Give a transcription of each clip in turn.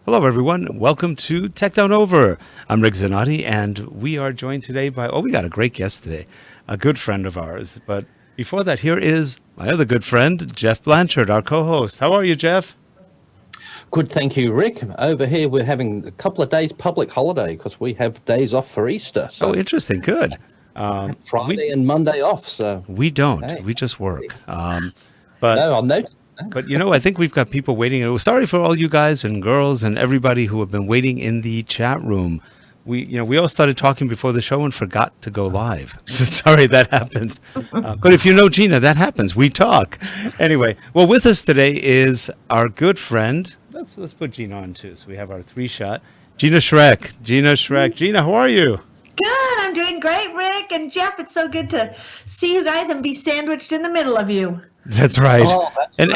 Hello, everyone. Welcome to Tech Down Over. I'm Rick Zanotti, and we are joined today by, we got a great guest today, a good friend of ours. But before that, here is my other good friend, Jeff Blanchard, our co-host. How are you, Jeff? Good, thank you, Rick. Over here, we're having a couple of days public holiday because we have days off for Easter. So interesting. Good. Friday and Monday off. So we don't. Hey. We just work. But no, I'll note. But, I think we've got people waiting. Sorry for all you guys and girls and everybody who have been waiting in the chat room. We all started talking before the show and forgot to go live. So sorry that happens. But if you know Gina, that happens. We talk. Anyway, well, with us today is our good friend. Let's put Gina on, too. So we have our three-shot. Gina Schreck. Gina, how are you? Good. I'm doing great, Rick. And Jeff, it's so good to see you guys and be sandwiched in the middle of you. That's right. And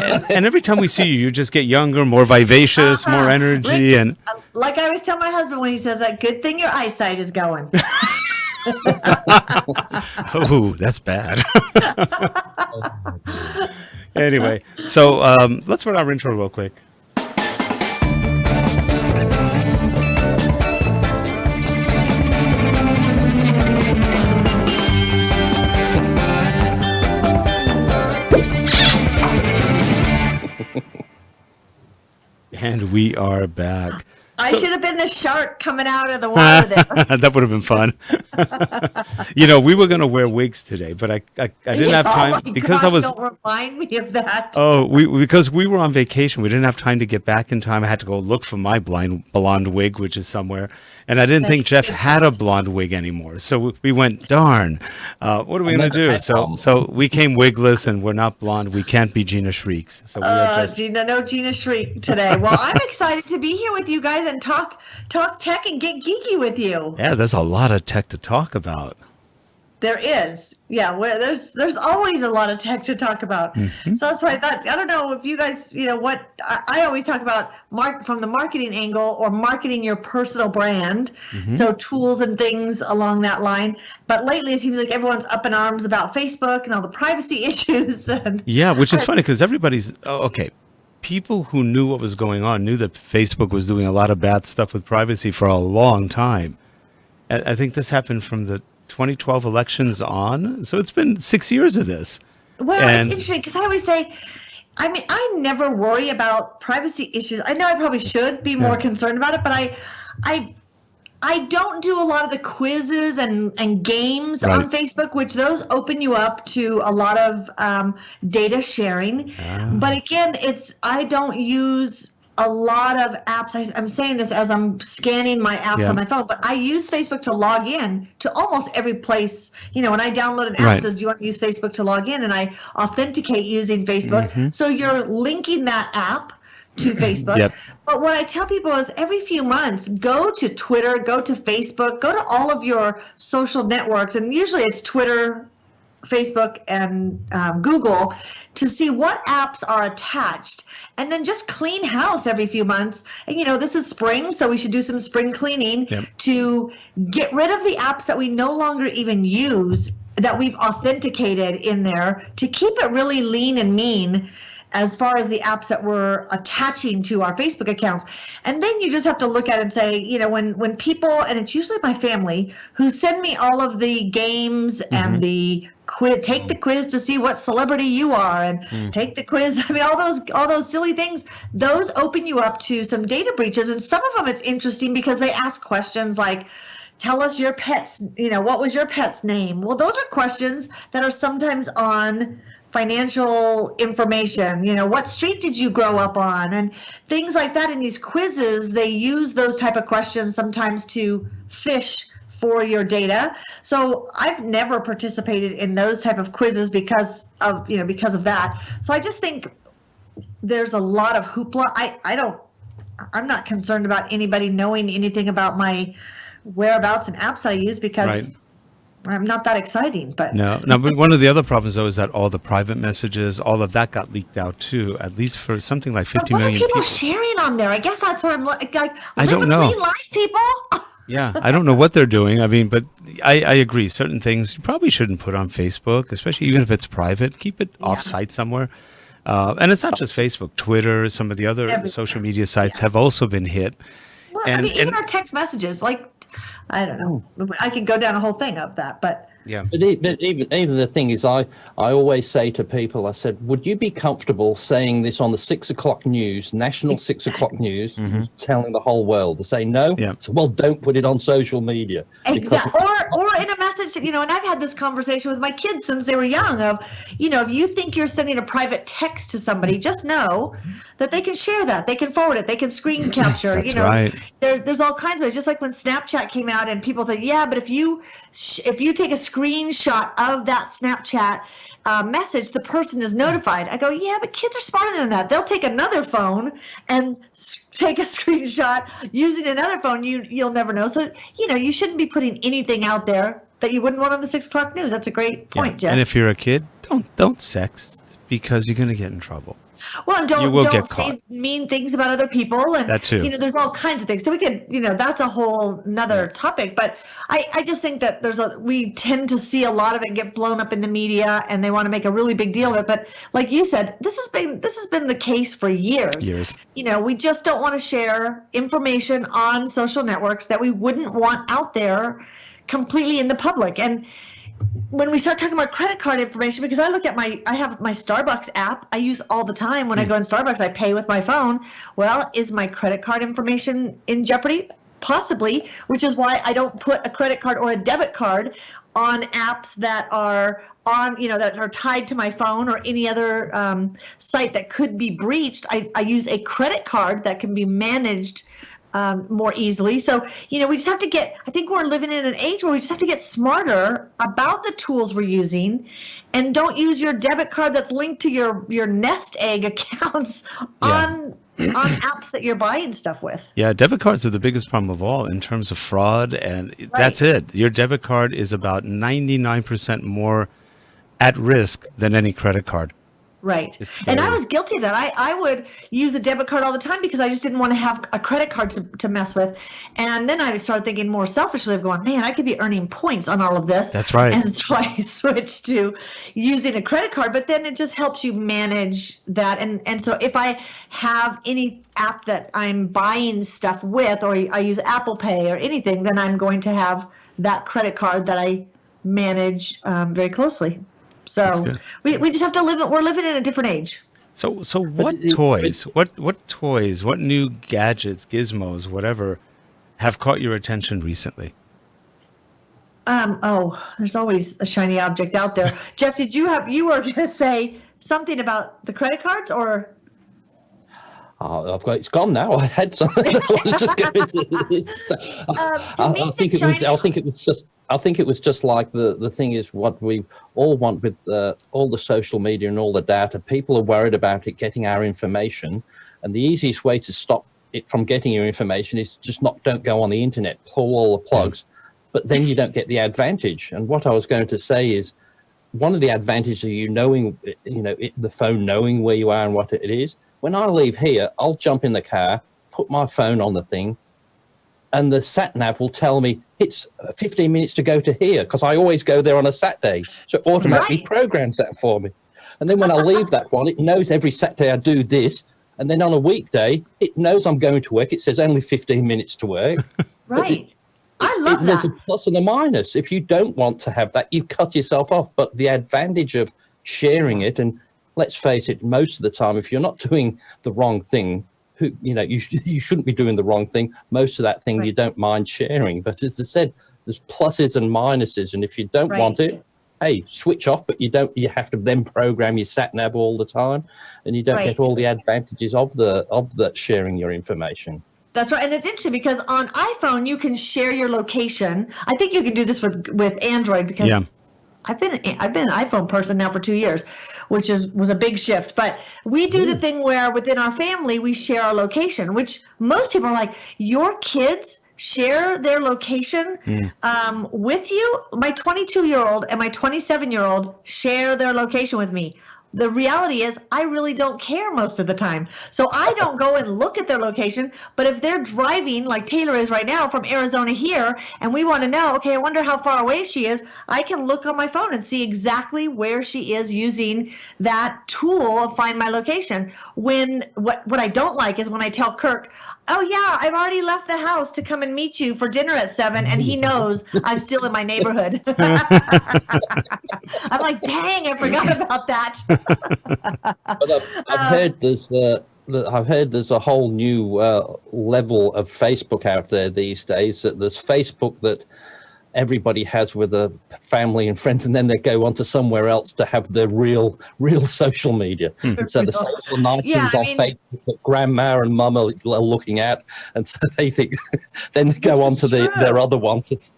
every time we see you, you just get younger, more vivacious, more energy. Rick, and like I always tell my husband when he says that, good thing your eyesight is going. Oh, that's bad. Anyway, so let's run our intro real quick. And we are back. I should have been the shark coming out of the water there. That would have been fun. We were going to wear wigs today, but I didn't have time because don't remind me of that. Because we were on vacation, we didn't have time to get back in time. I had to go look for my blonde wig, which is somewhere, and I didn't think Jeff had a blonde wig anymore. So we went, darn. What are we going to do? So we came wigless, and we're not blonde. We can't be Gina Shrieks. So Gina Schreck today. Well, I'm excited to be here with you guys and talk tech and get geeky with you. Yeah, there's a lot of tech to talk about. There is. Yeah, there's always a lot of tech to talk about. Mm-hmm. So that's why I thought, I don't know if you guys, what I always talk about from the marketing angle or marketing your personal brand. Mm-hmm. So tools and things along that line. But lately it seems like everyone's up in arms about Facebook and all the privacy issues. Yeah, which is funny because everybody's, okay. People who knew what was going on knew that Facebook was doing a lot of bad stuff with privacy for a long time. I think this happened from the 2012 elections on. So it's been 6 years of this. Well, it's interesting because I always say, I never worry about privacy issues. I know I probably should be more concerned about it, but I don't do a lot of the quizzes and games on Facebook, which those open you up to a lot of data sharing. But again, I don't use a lot of apps. I'm saying this as I'm scanning my apps on my phone, but I use Facebook to log in to almost every place. When I download an app, it says, do you want to use Facebook to log in? And I authenticate using Facebook. Mm-hmm. So you're linking that app to Facebook. Yep. But what I tell people is every few months, go to Twitter, go to Facebook, go to all of your social networks, and usually it's Twitter, Facebook, and Google, to see what apps are attached. And then just clean house every few months. And this is spring, so we should do some spring cleaning to get rid of the apps that we no longer even use, that we've authenticated in there, to keep it really lean and mean as far as the apps that we're attaching to our Facebook accounts. And then you just have to look at it and say, when people, and it's usually my family, who send me all of the games and the quiz, take the quiz to see what celebrity you are, and take the quiz. All those silly things, those open you up to some data breaches. And some of them, it's interesting because they ask questions like, tell us your pet's, what was your pet's name? Well, those are questions that are sometimes on financial information, what street did you grow up on, and things like that. In these quizzes, they use those type of questions sometimes to fish for your data. So I've never participated in those type of quizzes because of that. So I just think there's a lot of hoopla. I'm not concerned about anybody knowing anything about my whereabouts and apps I use because I'm not that exciting, but no. But one of the other problems, though, is that all the private messages, all of that got leaked out too. At least for something like 50 million people. What are people sharing on there? I guess that's what I'm like. I don't know. Live a clean life, people. Yeah, I don't know what they're doing. I mean, but I agree. Certain things you probably shouldn't put on Facebook, especially even if it's private. Keep it off-site somewhere. And it's not just Facebook, Twitter, some of the other social media sites have also been hit. Well, I mean, even our text messages, like, I don't know. I could go down a whole thing of that, but. Yeah. But even the thing is, I always say to people, I said, would you be comfortable saying this on the 6 o'clock news, national 6 o'clock news, telling the whole world to say no? Yeah. So, well, don't put it on social media. Exactly. Or in a message, and I've had this conversation with my kids since they were young of, if you think you're sending a private text to somebody, just know that they can share that. They can forward it. They can screen capture. That's right. There's all kinds of ways. Just like when Snapchat came out and people think, yeah, but if you take a screenshot of that Snapchat message, the person is notified. I go, yeah, but kids are smarter than that. They'll take another phone and take a screenshot using another phone. You'll never know. So, you shouldn't be putting anything out there that you wouldn't want on the 6 o'clock news. That's a great point, Jeff. And if you're a kid, don't sext because you're going to get in trouble. Well, and don't say mean things about other people, and that too. There's all kinds of things. So we could, that's a whole another topic. But I just think that we tend to see a lot of it get blown up in the media, and they want to make a really big deal of it. But like you said, this has been the case for years. We just don't want to share information on social networks that we wouldn't want out there completely in the public. And when we start talking about credit card information, because I have my Starbucks app I use all the time. When I go in Starbucks, I pay with my phone. Well, is my credit card information in jeopardy? Possibly, which is why I don't put a credit card or a debit card on apps that are that are tied to my phone or any other site that could be breached. I use a credit card that can be managed more easily. So, we just have to I think we're living in an age where we just have to get smarter about the tools we're using, and don't use your debit card that's linked to your nest egg accounts on apps that you're buying stuff with. Yeah, debit cards are the biggest problem of all in terms of fraud, and that's it. Your debit card is about 99% more at risk than any credit card. Right. And I was guilty of that. I would use a debit card all the time because I just didn't want to have a credit card to mess with. And then I started thinking more selfishly of going, man, I could be earning points on all of this. That's right. And so I switched to using a credit card, but then it just helps you manage that. And so if I have any app that I'm buying stuff with, or I use Apple Pay or anything, then I'm going to have that credit card that I manage very closely. So we just have to we're living in a different age. So what toys, what new gadgets, gizmos, whatever, have caught your attention recently? There's always a shiny object out there. Jeff, you were going to say something about the credit cards, or? It's gone now. I had something. I was just going to this. I think it was just like the thing is what we all want with all the social media and all the data. People are worried about it getting our information, and the easiest way to stop it from getting your information is just don't go on the internet, pull all the plugs, but then you don't get the advantage. And what I was going to say is, one of the advantages of the phone knowing where you are and what it is. When I leave here, I'll jump in the car, put my phone on the thing, and the sat nav will tell me it's 15 minutes to go to here, because I always go there on a Saturday. So it automatically programs that for me. And then when I leave that one, it knows every Saturday I do this. And then on a weekday, it knows I'm going to work. It says only 15 minutes to work. Right. I love that. There's a plus and a minus. If you don't want to have that, you cut yourself off. But the advantage of sharing it, and let's face it, most of the time, if you're not doing the wrong thing, you shouldn't be doing the wrong thing. Most of that thing you don't mind sharing. But as I said, there's pluses and minuses. And if you don't want it, hey, switch off. But you have to then program your sat nav all the time, and you don't get all the advantages of the sharing your information. That's right. And it's interesting because on iPhone, you can share your location. I think you can do this with Android, because I've been an iPhone person now for 2 years, which was a big shift. But we do the thing where within our family, we share our location, which most people are like, your kids share their location with you? My 22-year-old and my 27-year-old share their location with me. the reality is I really don't care most of the time. So I don't go and look at their location, but if they're driving like Taylor is right now from Arizona here, and we want to know, okay, I wonder how far away she is, I can look on my phone and see exactly where she is using that tool of Find My Location. When what I don't like is when I tell Kirk, oh yeah, I've already left the house to come and meet you for dinner at 7, and he knows I'm still in my neighborhood. I'm like, dang, I forgot about that. But I've heard there's a whole new level of Facebook out there these days. That there's Facebook that everybody has with a family and friends, and then they go on to somewhere else to have their real social media. So the social nice things on Facebook that grandma and mum are looking at, and so they think then they go on to their other ones.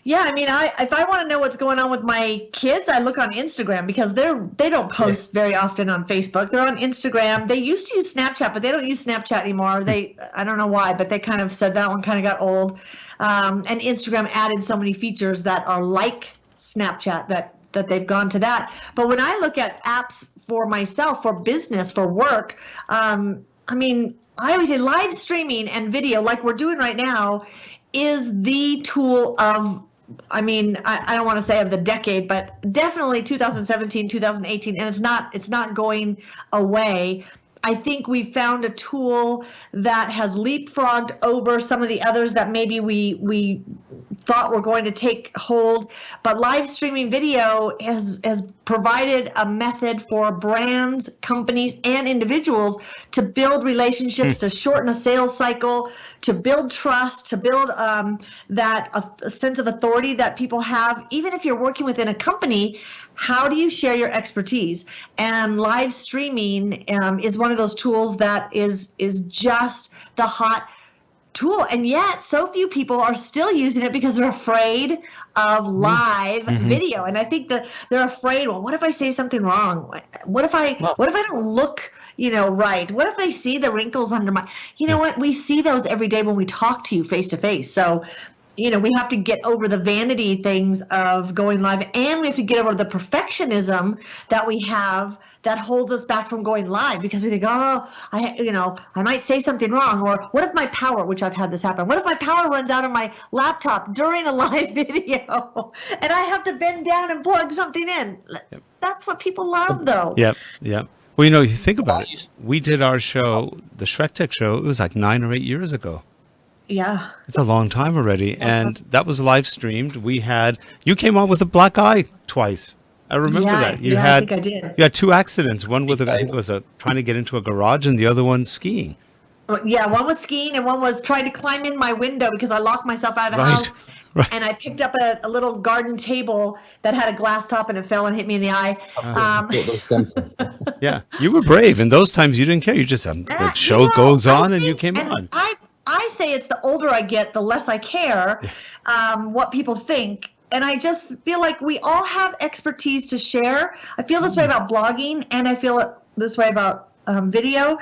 Yeah, I mean, if I want to know what's going on with my kids, I look on Instagram because they don't post very often on Facebook. They're on Instagram. They used to use Snapchat, but they don't use Snapchat anymore. I don't know why, but they kind of said that one kind of got old. And Instagram added so many features that are like Snapchat that they've gone to that. But when I look at apps for myself, for business, for work, I mean, I always say live streaming and video like we're doing right now is the tool of, I mean, I don't want to say of the decade, but definitely 2017, 2018, and it's not going away. I think we found a tool that has leapfrogged over some of the others that maybe we thought were going to take hold. But live streaming video has provided a method for brands, companies, and individuals to build relationships, to shorten a sales cycle, to build trust, to build that a sense of authority that people have. Even if you're working within a company, how do you share your expertise? And live streaming is one of those tools that is just the hot tool. And yet so few people are still using it because they're afraid of live video. And I think that they're afraid, well, what if I say something wrong? What if I don't look right? What if they see the wrinkles under my, what? We see those every day when we talk to you face to face. So, we have to get over the vanity things of going live, and we have to get over the perfectionism that we have that holds us back from going live because we think, oh, I might say something wrong, or what if my power, which I've had this happen, what if my power runs out on my laptop during a live video and I have to bend down and plug something in? Yep. That's what people love, though. Yep. Well, you think about it. We did our show, the Schreck Tech show, it was like 9 or 8 years ago. Yeah. It's a long time already. And that was live streamed. You came on with a black eye twice. I remember that. I think I did. You had 2 accidents. One with I think it was trying to get into a garage, and the other one skiing. Yeah, one was skiing and one was trying to climb in my window because I locked myself out of the house. Right. And I picked up a little garden table that had a glass top, and it fell and hit me in the eye. Yeah, you were brave. In those times, you didn't care. You just the show goes on, and you came on. I say it's the older I get, the less I care what people think. And I just feel like we all have expertise to share. I feel this way about blogging, and I feel this way about video.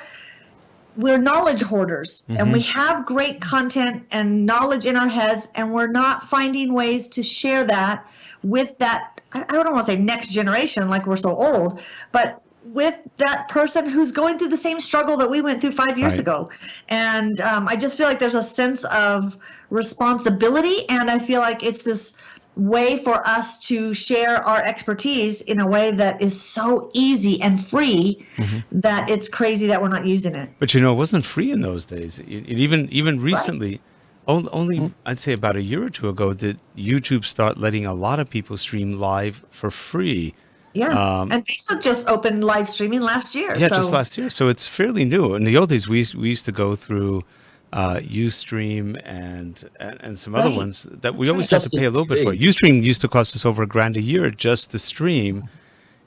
We're knowledge hoarders, and we have great content and knowledge in our heads, and we're not finding ways to share that with that, I don't want to say next generation like we're so old, but with that person who's going through the same struggle that we went through 5 years ago. And I just feel like there's a sense of responsibility, and I feel like it's this way for us to share our expertise in a way that is so easy and free that it's crazy that we're not using it. But it wasn't free in those days. Even recently, only I'd say about a year or two ago, did YouTube start letting a lot of people stream live for free. Yeah, and Facebook just opened live streaming last year. Yeah, just last year. So it's fairly new. In the old days, we used to go through Ustream and some other ones that we always had to pay a little bit for. Ustream used to cost us over $1,000 a year just to stream,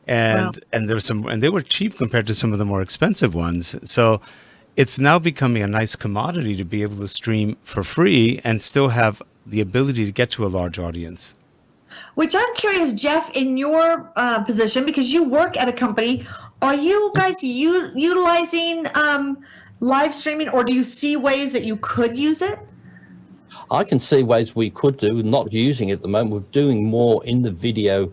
and there's and they were cheap compared to some of the more expensive ones. So it's now becoming a nice commodity to be able to stream for free and still have the ability to get to a large audience. Which I'm curious, Jeff, in your position, because you work at a company, are you guys utilizing live streaming, or do you see ways that you could use it? I can see ways we could do, not using it at the moment. We're doing more in the video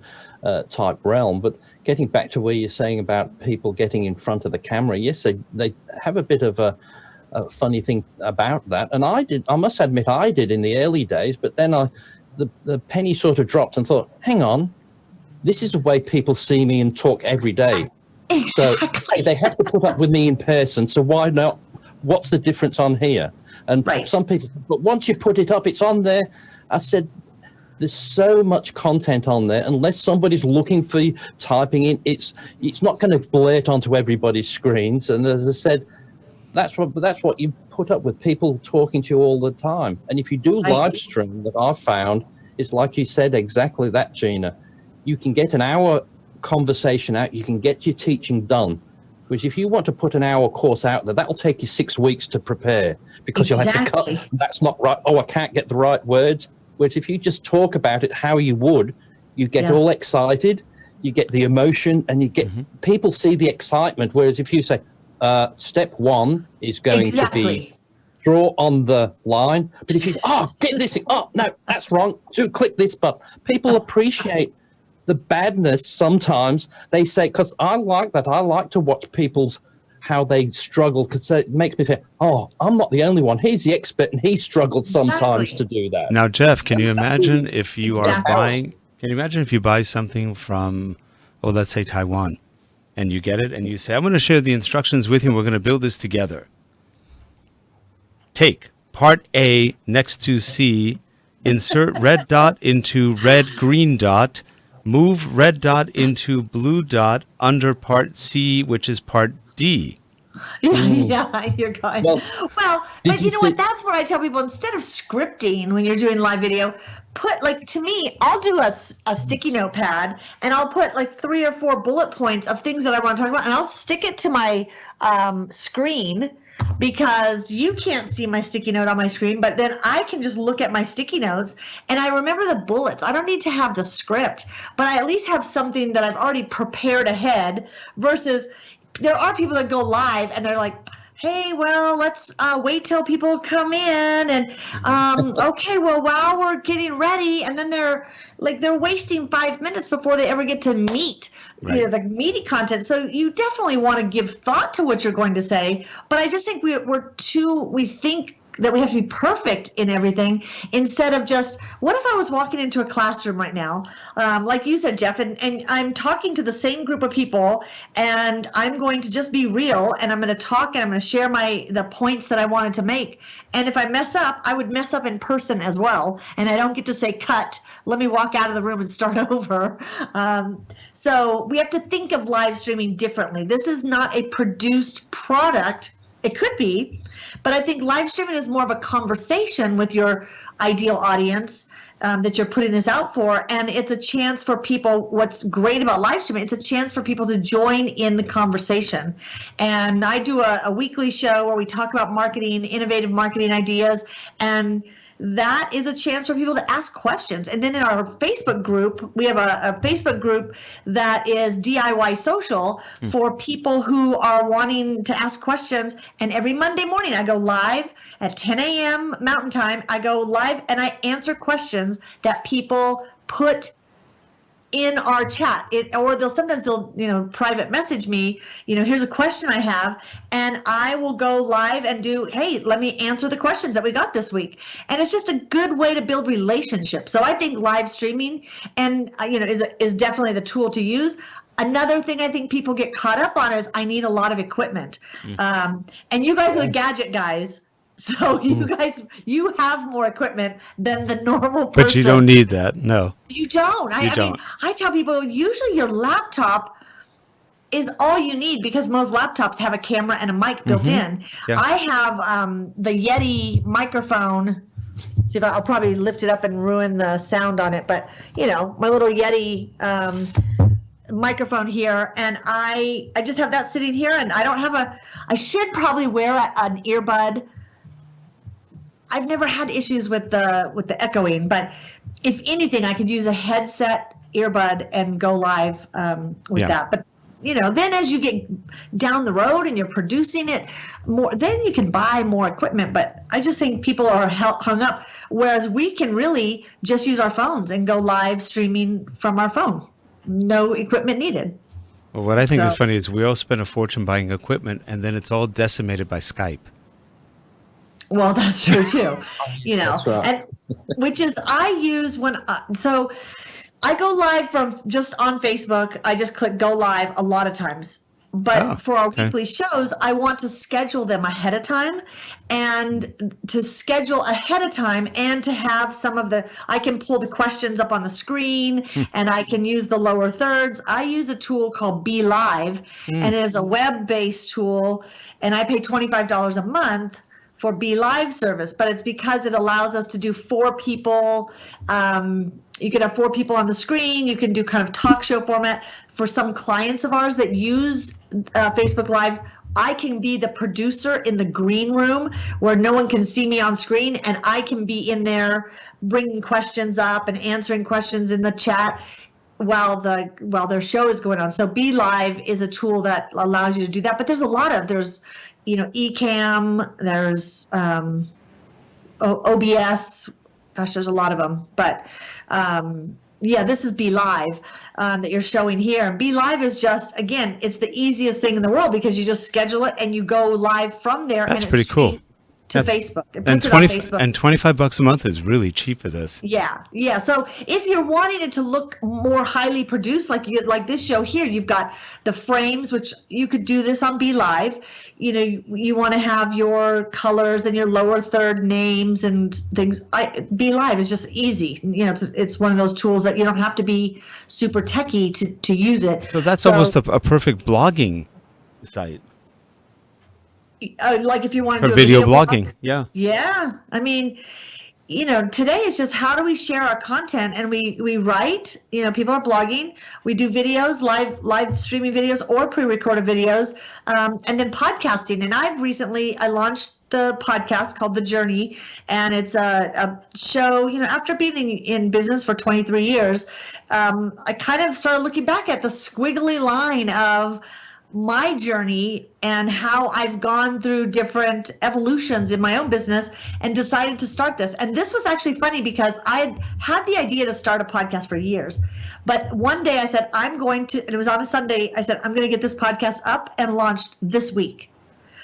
type realm, but getting back to where you're saying about people getting in front of the camera, yes, they have a bit of a funny thing about that. And I must admit, I did in the early days, but then the penny sort of dropped and thought, hang on, this is the way people see me and talk every day. Exactly. So they have to put up with me in person. So why not? What's the difference on here? And some people, but once you put it up, it's on there. I said, there's so much content on there. Unless somebody's looking for you, typing in, it's not going to blurt onto everybody's screens. And as I said, that's what you put up with, people talking to you all the time. And if you do live stream, that I've found is like you said, exactly that, Gina. You can get an hour conversation out. You can get your teaching done. Which if you want to put an hour course out there, that'll take you 6 weeks to prepare because you'll have to cut. That's not right. Oh, I can't get the right words. Whereas if you just talk about it how you would, you get all excited, you get the emotion, and you get people see the excitement. Whereas if you say, step one is going to be draw on the line. But if you, get this, no, that's wrong. So click this button. People appreciate the badness sometimes. They say, because I like that. I like to watch people's, how they struggle, because it makes me feel, I'm not the only one. He's the expert, and he struggled sometimes to do that. Now, Jeff, can you imagine if you are buying, can you imagine if you buy something from, let's say Taiwan, and you get it, and you say, I'm going to share the instructions with you, and we're going to build this together. Take part A next to C, insert red dot into red green dot, move red dot into blue dot under part C, which is part D. Yeah, you're going. Well, but you know what? That's where I tell people, instead of scripting when you're doing live video, put, like, to me, I'll do a sticky notepad and I'll put like 3 or 4 bullet points of things that I want to talk about, and I'll stick it to my screen, because you can't see my sticky note on my screen, but then I can just look at my sticky notes and I remember the bullets. I don't need to have the script, but I at least have something that I've already prepared ahead, versus there are people that go live and they're like, hey, well, let's wait till people come in, and okay, well, while we're getting ready, and then they're wasting 5 minutes before they ever get to meet the meaty content. So you definitely want to give thought to what you're going to say, but I just think we think that we have to be perfect in everything, instead of just, what if I was walking into a classroom right now, like you said, Jeff, and I'm talking to the same group of people, and I'm going to just be real, and I'm going to talk, and I'm going to share the points that I wanted to make. And if I mess up, I would mess up in person as well, and I don't get to say, cut, let me walk out of the room and start over. So we have to think of live streaming differently. This is not a produced product. It could be, but I think live streaming is more of a conversation with your ideal audience that you're putting this out for, and it's a chance for people. What's great about live streaming, it's a chance for people to join in the conversation. And I do a weekly show where we talk about marketing, innovative marketing ideas, and that is a chance for people to ask questions. And then in our Facebook group, we have a Facebook group that is DIY.Social for people who are wanting to ask questions. And every Monday morning, I go live at 10 a.m. Mountain Time. I go live and I answer questions that people put in our chat, or they'll private message me, here's a question I have, and I will go live and do, hey, let me answer the questions that we got this week. And it's just a good way to build relationships. So I think live streaming is definitely the tool to use. Another thing I think people get caught up on is, I need a lot of equipment. And you guys are the gadget guys. So you have more equipment than the normal person. But you don't need that. No. You don't. I mean, I tell people, usually your laptop is all you need, because most laptops have a camera and a mic built in. Yeah. I have the Yeti microphone. See, if I'll probably lift it up and ruin the sound on it, but my little Yeti microphone here, and I just have that sitting here, and I don't have I should probably wear an earbud. I've never had issues with the echoing, but if anything, I could use a headset earbud and go live with that. But then as you get down the road and you're producing it more, then you can buy more equipment. But I just think people are hung up, whereas we can really just use our phones and go live streaming from our phone. No equipment needed. Well, what I think is So- funny is we all spend a fortune buying equipment, and then it's all decimated by Skype. Well, that's true too. You know, That's right. and which is I use when so I go live from just on Facebook. I just click go live a lot of times. But Oh, for our okay. weekly shows, I want to schedule them ahead of time, and to schedule ahead of time and to have some of I can pull the questions up on the screen and I can use the lower thirds. I use a tool called Belive, and it is a web-based tool, and I pay $25 a month for Belive service, but it's because it allows us to do 4 people. You can have 4 people on the screen. You can do kind of talk show format. For some clients of ours that use Facebook Lives, I can be the producer in the green room where no one can see me on screen, and I can be in there bringing questions up and answering questions in the chat while their show is going on. So Belive is a tool that allows you to do that. But there's Ecamm, there's OBS. Gosh, there's a lot of them. But this is Belive that you're showing here. And Belive is just, again, it's the easiest thing in the world because you just schedule it and you go live from there. That's and pretty cool. To That's- Facebook. It And puts it on Facebook. and $25 a month is really cheap for this. Yeah. So if you're wanting it to look more highly produced, like this show here, you've got the frames, which you could do this on Belive. You know, you want to have your colors and your lower third names and things. Belive is just easy. You know, it's one of those tools that you don't have to be super techie to use it. So that's almost a perfect blogging site like if you want to for do a video blog. blogging. Yeah. Yeah. I mean, you know, today is just how do we share our content, and we write, you know, people are blogging, we do videos, live streaming videos or pre-recorded videos, and then podcasting. And I launched the podcast called The Journey, and it's a show, you know, after being in business for 23 years, I kind of started looking back at the squiggly line of my journey and how I've gone through different evolutions in my own business and decided to start this. And this was actually funny because I had the idea to start a podcast for years. But one day I said, and it was on a Sunday, I said, I'm going to get this podcast up and launched this week.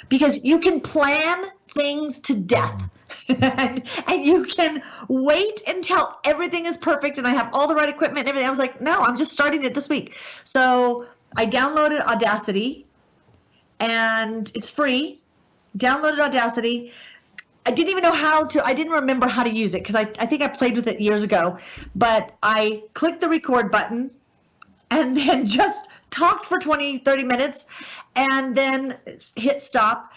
Because you can plan things to death. and you can wait until everything is perfect and I have all the right equipment and everything. I was like, no, I'm just starting it this week. So I downloaded Audacity, and it's free. Downloaded Audacity. I didn't even know I didn't remember how to use it because I think I played with it years ago. But I clicked the record button and then just talked for 20, 30 minutes and then hit stop.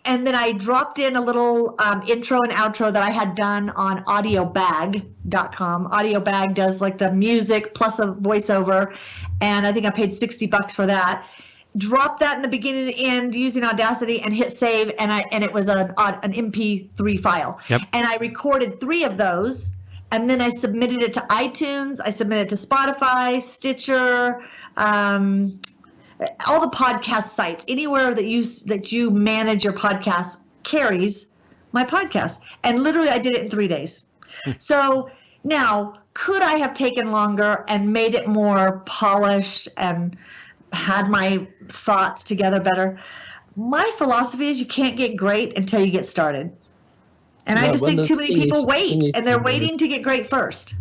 And then I dropped in a little intro and outro that I had done on audiobag.com. Audiobag does like the music plus a voiceover, and I think I paid $60 for that. Dropped that in the beginning and end using Audacity and hit save, and it was an MP3 file. Yep. And I recorded 3 of those, and then I submitted it to iTunes. I submitted it to Spotify, Stitcher, all the podcast sites, anywhere that you manage your podcast carries my podcast. And literally I did it in 3 days. So now, could I have taken longer and made it more polished and had my thoughts together better? My philosophy is you can't get great until you get started. And I just think too many people wait, and they're waiting to get great first.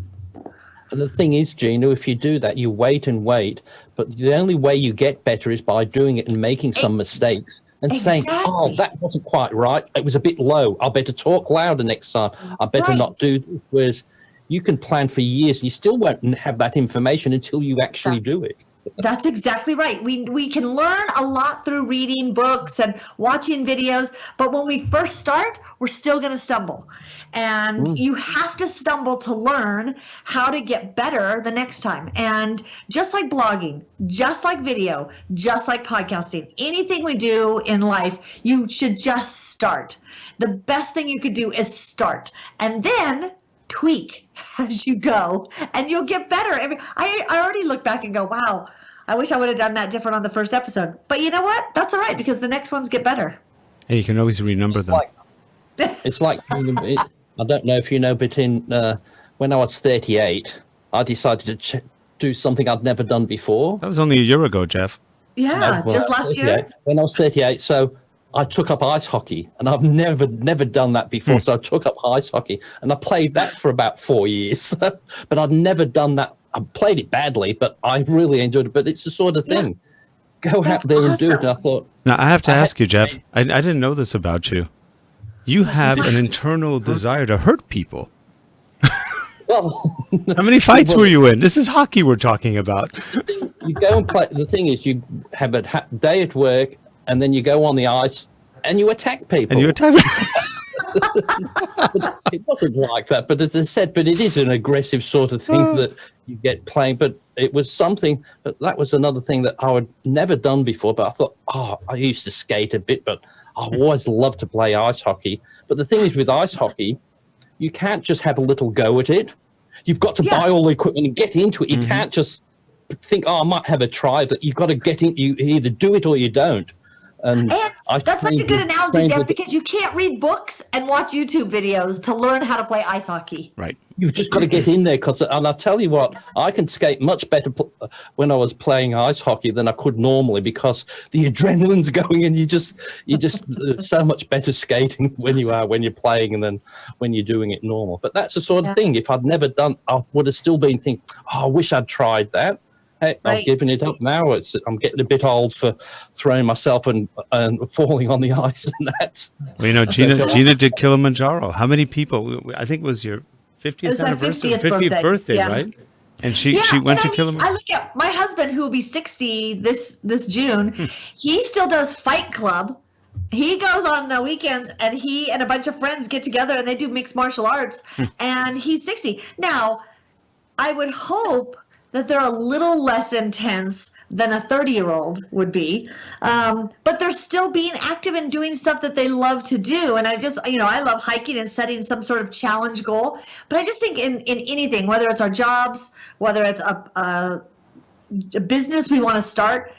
And the thing is, Gina, if you do that, you wait and wait, but the only way you get better is by doing it and making some mistakes and saying, oh, that wasn't quite right. It was a bit low. I better talk louder next time. I better not do this. Whereas you can plan for years and you still won't have that information until you actually do it. That's exactly right. We can learn a lot through reading books and watching videos, but when we first start, we're still going to stumble. And you have to stumble to learn how to get better the next time. And just like blogging, just like video, just like podcasting, anything we do in life, you should just start. The best thing you could do is start. And then tweak as you go, and you'll get better. I already look back and go, wow, I wish I would have done that different on the first episode. But you know what? That's all right, because the next ones get better. And you can always renumber them. It's like, I don't know if you know, but when I was 38, I decided to do something I'd never done before. That was only a year ago, Jeff. Yeah, just last year. When I was 38, so I took up ice hockey, and I've never done that before. So I took up ice hockey, and I played that for about 4 years, but I'd never done that. I played it badly, but I really enjoyed it. But it's the sort of thing. Go out there and do it. And I thought. Now, I have to ask you, Jeff, I didn't know this about you. You have an internal desire to hurt people. Well, how many fights were you in? This is hockey we're talking about. You go and play. The thing is, you have a day at work, and then you go on the ice, and you attack people. And you attack It wasn't like that, but as I said, but it is an aggressive sort of thing that you get playing. But it was something, but that was another thing that I had never done before. But I thought, I used to skate a bit, but I always loved to play ice hockey. But the thing is, with ice hockey, you can't just have a little go at it. You've got to buy all the equipment and get into it. You can't just think, I might have a try. But you've got to get in. You either do it or you don't. And that's such a good analogy, Jeff, because you can't read books and watch YouTube videos to learn how to play ice hockey. Right. You've just got to get in there, and I'll tell you what, I can skate much better when I was playing ice hockey than I could normally, because the adrenaline's going, and you just so much better skating when you're playing and then when you're doing it normal. But that's the sort of thing. If I'd never done, I would have still been thinking, I wish I'd tried that. Hey, I'm giving it up now. I'm getting a bit old for throwing myself and falling on the ice and that. Well, Gina did Kilimanjaro. How many people? I think it was your 50th anniversary, 50th birthday, right? And she went to Kilimanjaro. I look at my husband, who will be 60 this June. He still does Fight Club. He goes on the weekends, and he and a bunch of friends get together and they do mixed martial arts. And he's 60 now. I would hope that they're a little less intense than a 30-year-old would be. But they're still being active and doing stuff that they love to do. And I just, I love hiking and setting some sort of challenge goal. But I just think in anything, whether it's our jobs, whether it's a business we want to start,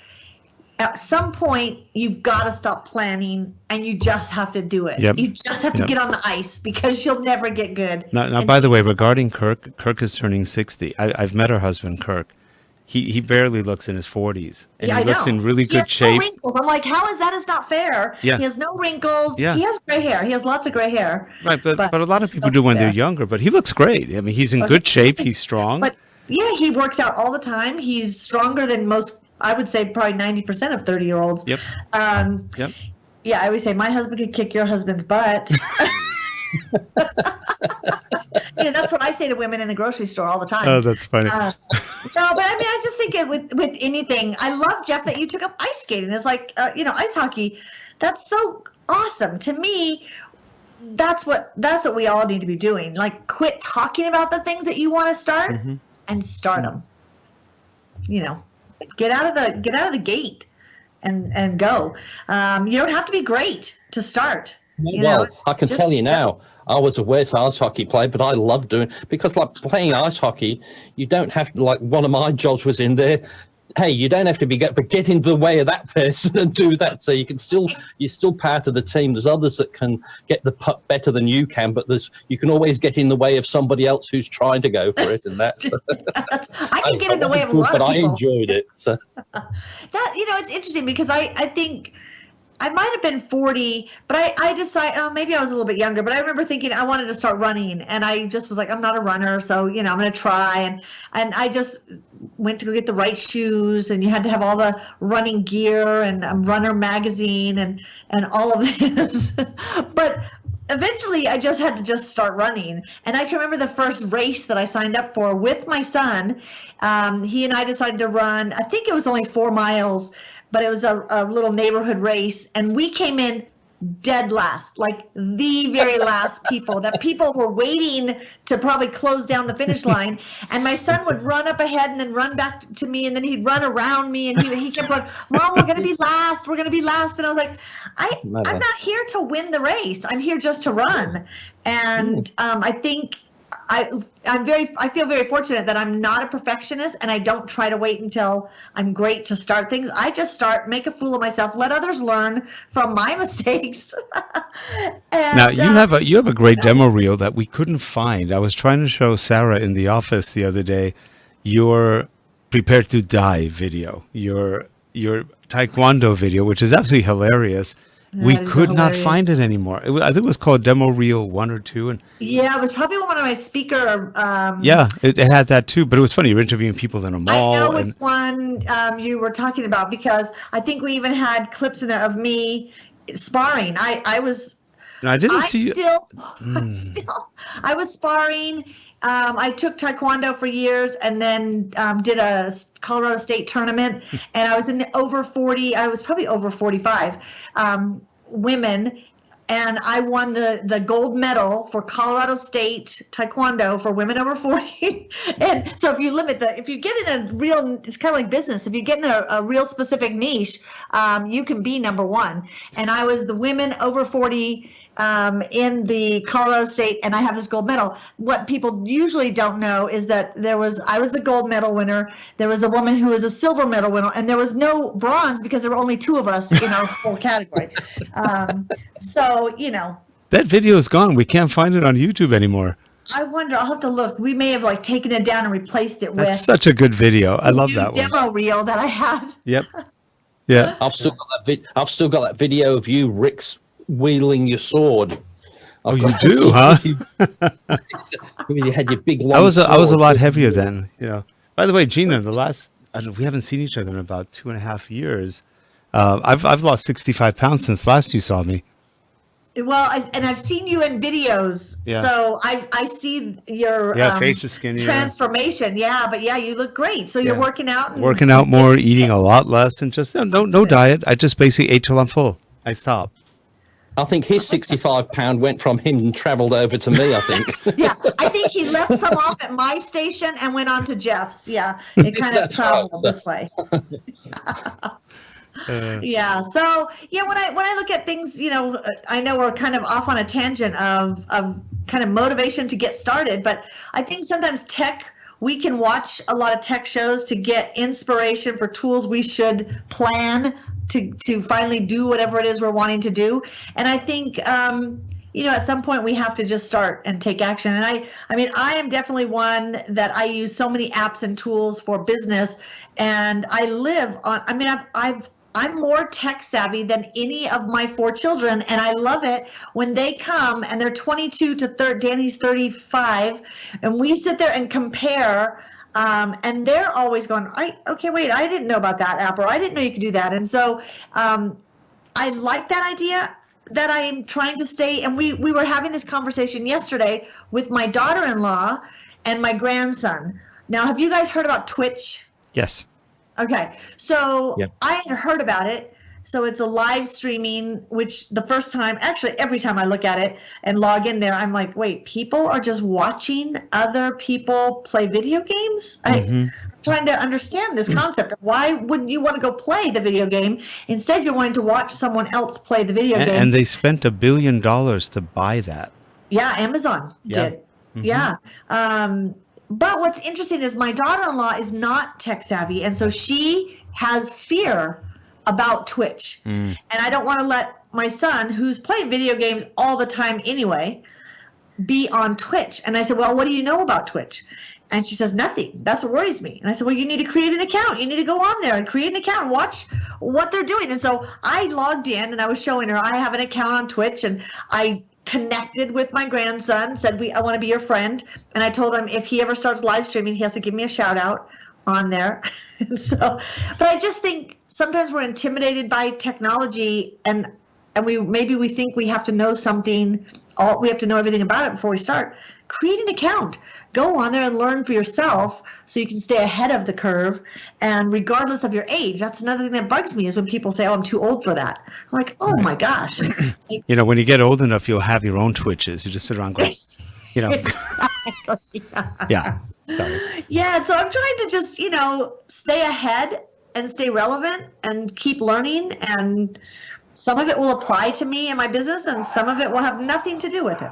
at some point, you've got to stop planning, and you just have to do it. Yep. You just have to get on the ice, because you'll never get good. Now, by the way, regarding Kirk is turning 60. I've met her husband, Kirk. He barely looks in his 40s, and he looks in really good shape. He has no wrinkles. I'm like, how is that? It's not fair. Yeah. He has no wrinkles. Yeah. He has gray hair. He has lots of gray hair. Right, but a lot of people do when they're younger. But he looks great. I mean, he's in good shape. He's strong. But he works out all the time. He's stronger than most. I would say probably 90% of 30-year-olds. Yep. Yep. Yeah, I always say my husband could kick your husband's butt. That's what I say to women in the grocery store all the time. Oh, that's funny. No, but I mean, I just think with anything, I love, Jeff, that you took up ice skating. It's like, ice hockey. That's so awesome. To me, that's what we all need to be doing. Like, quit talking about the things that you want to start and start them. Get out of the gate and go. You don't have to be great to start. I can tell you now, I was a worse ice hockey player, but I loved doing it, because like playing ice hockey, you don't have to, like one of my jobs was in there. Hey, you don't have to but get into the way of that person and do that. So you're still part of the team. There's others that can get the puck better than you can, but you can always get in the way of somebody else who's trying to go for it. And that I can get in the way of a lot of people. But I enjoyed it. So it's interesting, because I think I might have been 40, but I decided, maybe I was a little bit younger, but I remember thinking I wanted to start running, and I just was like, I'm not a runner, so, I'm going to try. And I just went to go get the right shoes, and you had to have all the running gear and a runner magazine and all of this. But eventually I just had to start running. And I can remember the first race that I signed up for with my son. He and I decided to run, I think it was only 4 miles, but it was a little neighborhood race, and we came in dead last, like the very last people. That people were waiting to probably close down the finish line, and my son would run up ahead and then run back to me, and then he'd run around me, and he kept going, Mom, we're going to be last, we're going to be last. And I was like, I'm not here to win the race. I'm here just to run. And I think I feel very fortunate that I'm not a perfectionist, and I don't try to wait until I'm great to start things. I just start, make a fool of myself, let others learn from my mistakes. Now you have a great demo reel that we couldn't find. I was trying to show Sarah in the office the other day your prepare to die video, your taekwondo video, which is absolutely hilarious. We That is could not hilarious. find it anymore. I think it was called Demo Reel 1 or 2, and Yeah, it was probably one of my speaker. yeah, it had that too. But it was funny. You were interviewing people in a I mall. know and which one you were talking about, because I think we even had clips in there of me sparring. I was. No, I didn't see you. I was sparring. I took Taekwondo for years, and then did a Colorado State tournament, and I was in the over 40. I was probably over 45 women, and I won the gold medal for Colorado State Taekwondo for women over 40. And so if you get in a real, it's kind of like business. If you get in a real specific niche, you can be number one. And I was the women over 40 in the Colorado State, and I have this gold medal. What people usually don't know is that I was the gold medal winner. There was a woman who was a silver medal winner, and there was no bronze because there were only 2 of us in our full category. So, That video is gone. We can't find it on YouTube anymore. I wonder, I'll have to look. We may have taken it down and replaced it with That's such a good video. I love that one. demo reel that I had. Yep. Yeah. I've still got that video of you, Rick's, wielding your sword. Oh, you do, huh? You had your big long I was a sword. lot heavier then. By the way, Gina, we haven't seen each other in about 2.5 years. I've lost 65 pounds since last you saw me. Well, I've seen you in videos, Yeah. so I see your face is skinnier. transformation. Yeah, but you look great. So you're Yeah. working out. Working out more, eating a lot less, and just no diet. I just basically ate till I'm full. I stopped. I think his 65-pound went from him and traveled over to me, I think. Yeah, I think he left some off at my station and went on to Jeff's. Yeah, it kind of That's traveled right. this way. Yeah. So when I look at things, I know we're kind of off on a tangent of kind of motivation to get started, but I think sometimes we can watch a lot of tech shows to get inspiration for tools we should plan to finally do whatever it is we're wanting to do. And I think at some point we have to just start and take action. And I am definitely one that I use so many apps and tools for business, and I live on. I'm more tech savvy than any of my 4 children, and I love it when they come and they're 22 to 30. Danny's 35, and we sit there and compare. And they're always going, wait, I didn't know about that app, or I didn't know you could do that. And so I like that idea that I am trying to stay. And we were having this conversation yesterday with my daughter-in-law and my grandson. Now, have you guys heard about Twitch? Yes. Okay. So Yep. I had heard about it. So it's a live streaming, which the first time, actually every time I look at it and log in there, I'm like, wait, people are just watching other people play video games? I'm trying to understand this concept of why wouldn't you want to go play the video game? Instead, you're wanting to watch someone else play the video game. And they spent $1 billion to buy that. Yeah, Amazon did. Yeah. But what's interesting is my daughter-in-law is not tech savvy, and so she has fear about Twitch. And I don't want to let my son, who's playing video games all the time anyway, be on Twitch. And I said, well, what do you know about Twitch? And she says, nothing. That's what worries me. And I said, well, you need to create an account. You need to go on there and create an account and watch what they're doing. And so I logged in and I was showing her I have an account on Twitch, and I connected with my grandson, said, I want to be your friend. And I told him if he ever starts live streaming, he has to give me a shout out on there. So, but I just think sometimes we're intimidated by technology, and we think we have to know something, we have to know everything about it before we start. Create an account, go on there and learn for yourself so you can stay ahead of the curve. And regardless of your age, that's another thing that bugs me is when people say, oh, I'm too old for that. I'm like, oh my gosh. When you get old enough, you'll have your own Twitches. You just sit around going, yeah. Sorry. Yeah, so I'm trying to just, stay ahead and stay relevant and keep learning. And some of it will apply to me and my business, and some of it will have nothing to do with it.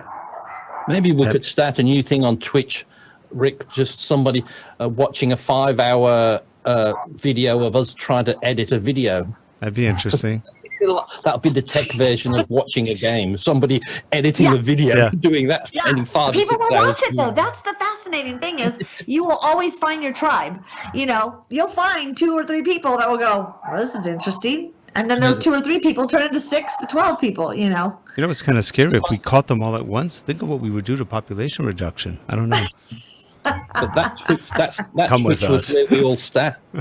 Maybe we could start a new thing on Twitch, Rick, just somebody watching a 5-hour video of us trying to edit a video. That'd be interesting. That'll be the tech version of watching a game. Somebody editing Yeah. the video, Yeah. doing that, spending 5 People will 6 hours watch it though. doing That's the fascinating thing is you will always find your tribe. You know, you'll find 2 or 3 people that will go, well, this is interesting. And then those 2 or 3 people turn into 6 to 12 people, you know. You know, it's kind of scary. If we caught them all at once, think of what we would do to population reduction. I don't know. But that Come with Twitch was us. where we all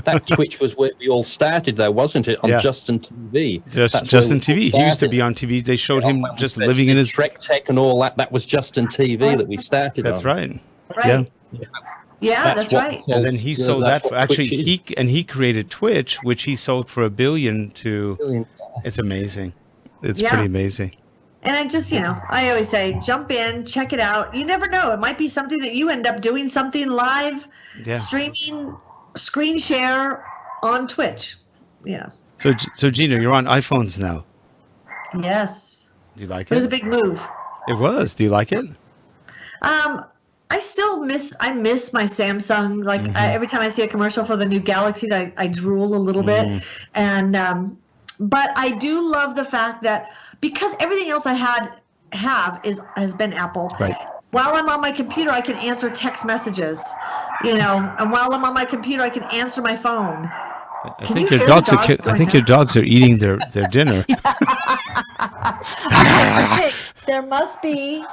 That Twitch was where we all started, though, wasn't it? On Yeah. Justin TV. Just That's Justin where we TV. He used to started. be on TV. They showed him When we just first living in did his. Shrek Tech and all that. That was Justin TV that we started. That's on. right. Right. Yeah. Yeah, that's what- right. And then he sold that's that. For, what actually, Twitch is. he created Twitch, which he sold for $1 billion to. It's amazing. It's Yeah. pretty amazing. And I just, you know, I always say, jump in, check it out. You never know. It might be something that you end up doing something live, Yeah. streaming, screen share on Twitch. Yeah. So Gina, you're on iPhones now. Yes. Do you like It was a it? big move. It was. Do you like it? I still miss my Samsung. Like every time I see a commercial for the new Galaxies, I drool a little bit. And but I do love the fact that because everything else I has been Apple. Right. While I'm on my computer, I can answer text messages, you know, and while I'm on my computer, I can answer my phone. I Can think you your hear the dogs are. dogs I going think your nuts? dogs are eating their dinner. Okay, there must be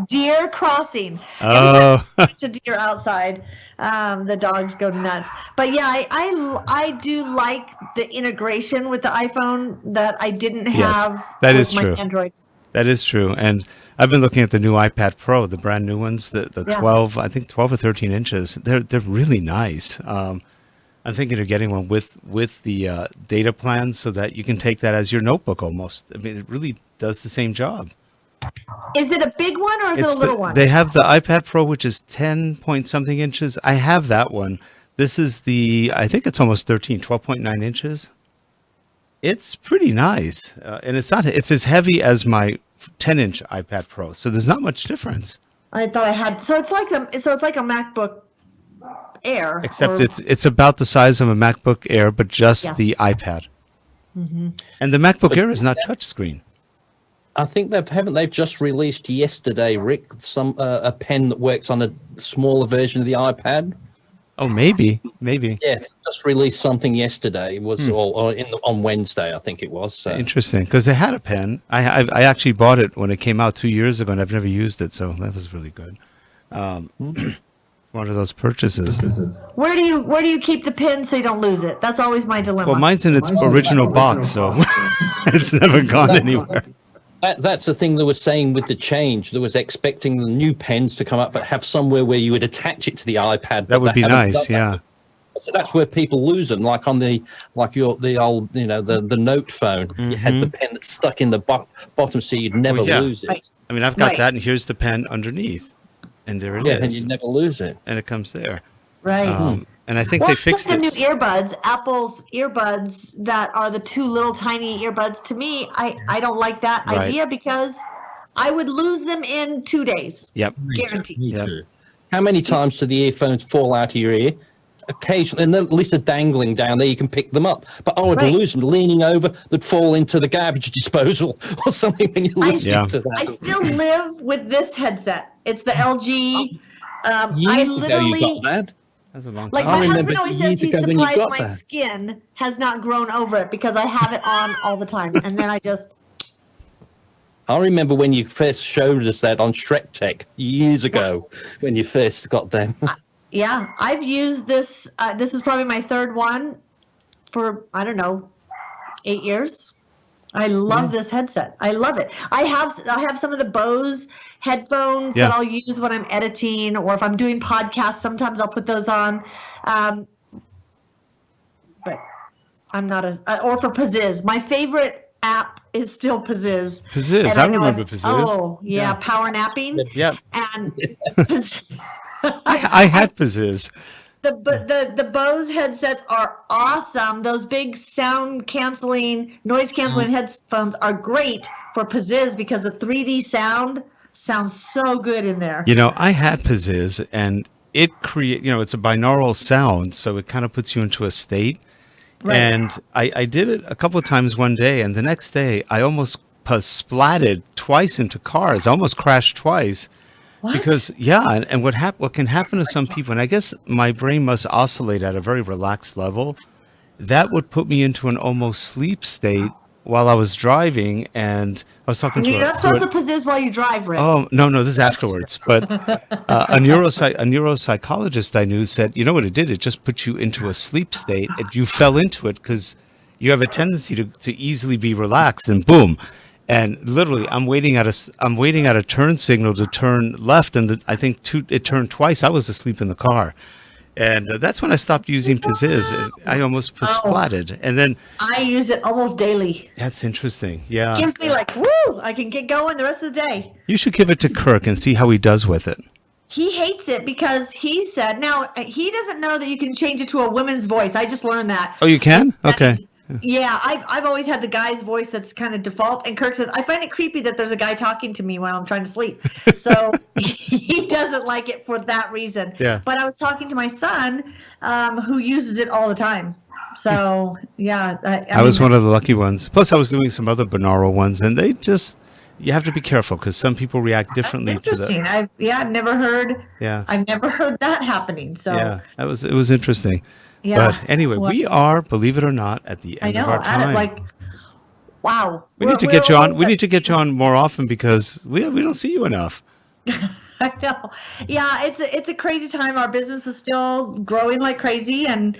deer crossing. Oh. Every time there's a deer outside, the dogs go nuts. But yeah, I do like the integration with the iPhone that I didn't Yes, have that with is my true. Android. That is true. And I've been looking at the new iPad Pro, the brand new ones, the Yeah. 12, I think 12 or 13 inches. They're really nice. I'm thinking of getting one with the data plan so that you can take that as your notebook almost. I mean, it really does the same job. Is it a big one or is it a little one? They have the iPad Pro, which is 10 point something inches. I have that one. This is I think it's almost 13, 12.9 inches. It's pretty nice. And it's as heavy as my 10-inch iPad Pro. So there's not much difference. I thought I had. So it's like a MacBook Air. Except or- it's about the size of a MacBook Air, but just Yeah. the iPad. And the MacBook Air is not touchscreen. I think they've just released yesterday, Rick, a pen that works on a smaller version of the iPad. Oh, maybe. Yeah, they just released something yesterday. It was on Wednesday, I think it was. So. Interesting, because they had a pen. I actually bought it when it came out 2 years ago, and I've never used it, so that was really good. One of those purchases. Where do you keep the pin so you don't lose it? That's always my dilemma. Well, mine's in its original box, so it's never gone anywhere. That's the thing they were saying with the change. They was expecting the new pens to come up, but have somewhere where you would attach it to the iPad. That would they be haven't nice, done that. yeah. So that's where people lose them, like on the old, you know, the Note phone. You had the pen that's stuck in the bottom, so you'd never yeah. lose it. Right. I mean, I've got Right. that, and here's the pen underneath, and there it Yeah, is, and you'd never lose it. and it comes there. Right. And I think Well, they except fixed the new it. earbuds, Apple's earbuds that are the 2 little tiny earbuds. To me, I don't like that Right. idea because I would lose them in 2 days. Yep. Guaranteed. Me Yep. too. How many times do the earphones fall out of your ear? Occasionally, and at least they're dangling down there, you can pick them up. But I would Right. lose them leaning over, they'd fall into the garbage disposal or something when you're listening Yeah. to I that. still live with this headset. It's the LG. I Years ago literally, you got that. That's a long like time. I my remember husband always years says he's ago when you surprised got my that. skin has not grown over it because I have it on all the time. And then I just, I remember when you first showed us that on Shrek Tech years ago when you first got them. yeah, I've used this. This is probably my 3rd one for, I don't know, 8 years. I love this headset. I love it. I have some of the Bose headphones Yeah. that I'll use when I'm editing or if I'm doing podcasts. Sometimes I'll put those on. But I'm not or for Pzizz. My favorite app is still Pzizz. Pzizz, And I know remember I've- Pzizz. Oh, yeah, Yeah. power napping. Yeah, And I had Pzizz. the Bose headsets are awesome. Those big noise canceling headphones are great for Pzizz because the 3D sound sounds so good in there. You know, I had Pzizz, and it's a binaural sound, so it kind of puts you into a state. Right. And I did it a couple of times one day, and the next day I almost splatted twice into cars. I almost crashed twice. What? Because and what can happen to some people, and I guess my brain must oscillate at a very relaxed level, that would put me into an almost sleep state while I was driving, and I was talking to You're not supposed to Pzizz while you drive, Rick. Oh, no, this is afterwards. But a neuropsychologist I knew said, you know what it did? It just put you into a sleep state, and you fell into it because you have a tendency to easily be relaxed, and boom. And literally, I'm waiting at a turn signal to turn left, and I think it turned twice. I was asleep in the car. And that's when I stopped using Pzizz. I almost splatted. And then I use it almost daily. That's interesting. Yeah. It gives me like, woo, I can get going the rest of the day. You should give it to Kirk and see how he does with it. He hates it because he said, now he doesn't know that you can change it to a woman's voice. I just learned that. Oh, you can? Okay. Yeah, I've always had the guy's voice that's kind of default. And Kirk says, I find it creepy that there's a guy talking to me while I'm trying to sleep. So he doesn't like it for that reason. Yeah. But I was talking to my son who uses it all the time. So, yeah. I was one of the lucky ones. Plus, I was doing some other binaural ones, and you have to be careful because some people react differently. That's interesting. I've never heard. Yeah. I've never heard that happening. So yeah, it was interesting. Yeah. But anyway, we are, believe it or not, at the end of our time. Wow. We need to get you on. We need to get you on more often because we don't see you enough. I know. Yeah, it's a crazy time. Our business is still growing like crazy and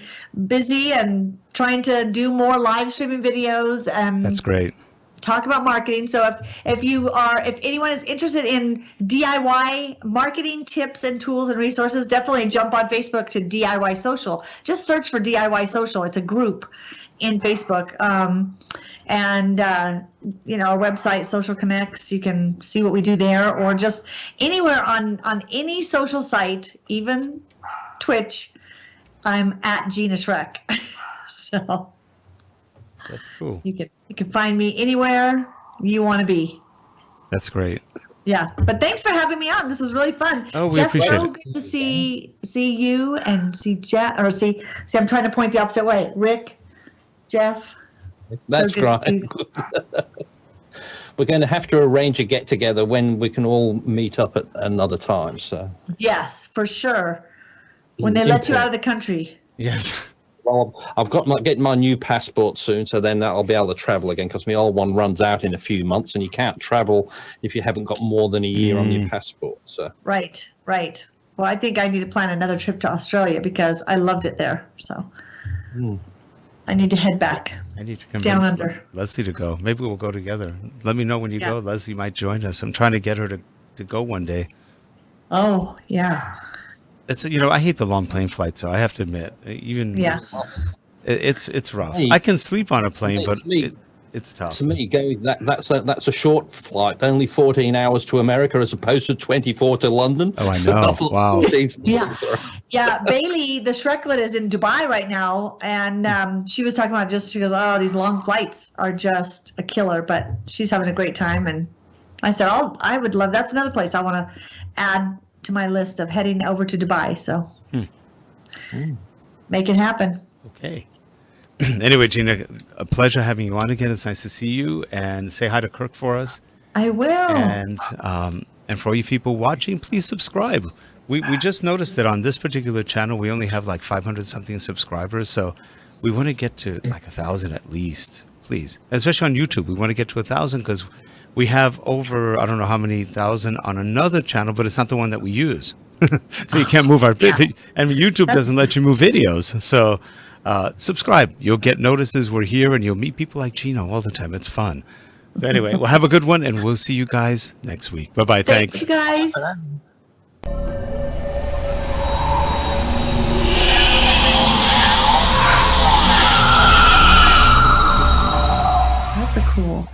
busy and trying to do more live streaming videos and that's great. Talk about marketing. So if anyone is interested in DIY marketing tips and tools and resources, definitely jump on Facebook to DIY.Social. Just search for DIY.Social. It's a group in Facebook. And our website, Social Connects, you can see what we do there, or just anywhere on any social site, even Twitch, I'm at Gina Schreck. So that's cool. You can find me anywhere you want to be. That's great. Yeah, but thanks for having me on. This was really fun. Oh, we Jeff, appreciate it. So good to see you and see Jeff, or see. I'm trying to point the opposite way. Rick, Jeff. That's so right. We're going to have to arrange a get together when we can all meet up at another time. So yes, for sure. When they let you out of the country. Yes. Well, I've got getting my new passport soon, so then I'll be able to travel again because my old one runs out in a few months, and you can't travel if you haven't got more than a year on your passport. So right. Well, I think I need to plan another trip to Australia because I loved it there. So I need to head back. I need to convince down under Leslie to go. Maybe we'll go together. Let me know when you go. Leslie might join us. I'm trying to get her to go one day. Oh yeah. It's I hate the long plane flights, so I have to admit, it's rough. I can sleep on a plane, but it's tough. To me, that's a short flight, only 14 hours to America as opposed to 24 to London. Oh, I know. Wow. Yeah. Bailey, the Shrecklet, is in Dubai right now, and she was talking about she goes, oh, these long flights are just a killer, but she's having a great time, and I said, I would love. That's another place I want to add to my list of heading over to Dubai. So make it happen. Okay. Anyway, Gina, a pleasure having you on again. It's nice to see you, and say hi to Kirk for us. I will. And for all you people watching, please subscribe. We just noticed that on this particular channel, we only have like 500 something subscribers. So we want to get to like 1,000 at least, please. Especially on YouTube, we want to get to 1,000 because we have over, I don't know how many thousand on another channel, but it's not the one that we use. So you can't move our video. And YouTube doesn't let you move videos. So subscribe. You'll get notices we're here, and you'll meet people like Gina all the time. It's fun. So anyway, we'll have a good one, and we'll see you guys next week. Bye-bye. Thanks. Thanks, you guys. That's a cool.